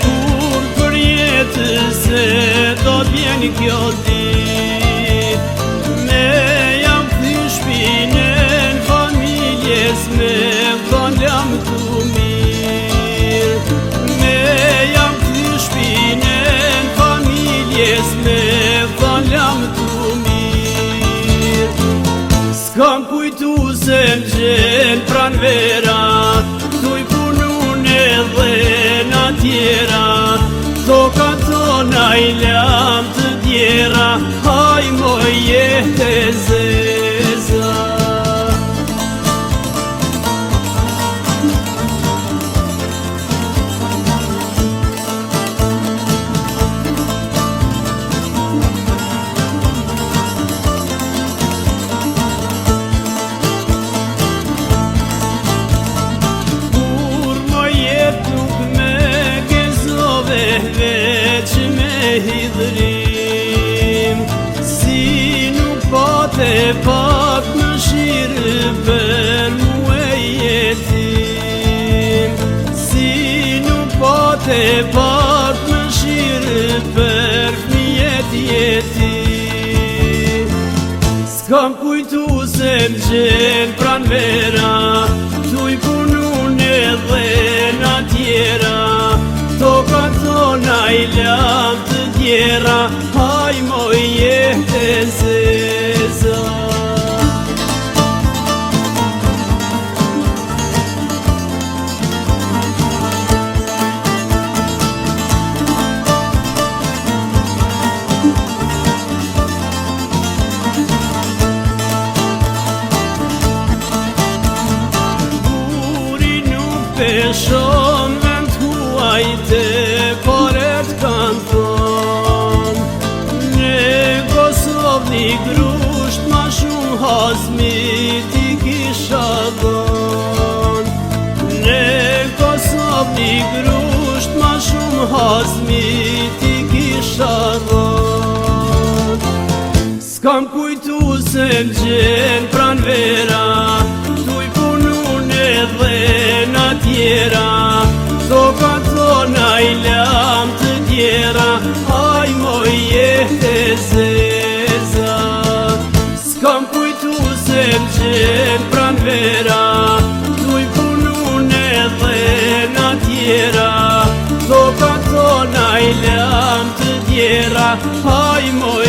kur për jetës se do t'vjen kjo ditë. Me jam kthy shpinën familjes me thonë jam tu mirë. Me jam kthy shpinën familjes me thonë jam tu mirë. S'kam kujtu se m'gjen pran vera, tuj punun edhe na tjera. Toka tona I lam të djera, haj moj jetë e zeza. Veç me hidhrim, si nuk pate pak më shirë për mu e jetim. Si nuk pate pak më shirë për fëmijet jetim. S'kam kujtu se m'gjen pran vera, tuj punun edhe na tjera. Toka tona I lam të djera, haj moj jetë e zeza. Buri nuk peshon te paret kanë thonë, në Kosovë një grusht ma shumë hazmit I kisha dhënë. Në Kosovë një grusht ma shumë hazmit I kisha dhënë. S'kam kujtu se m'gjen pran vera, tuj punun edhe na tjera. Toka tona I lam të djera, haj moj jetë e zeza. S'kam kujtu se m'gjen pran vera, tuj punun edhe na tjera. Toka tona I lam të djera, haj moj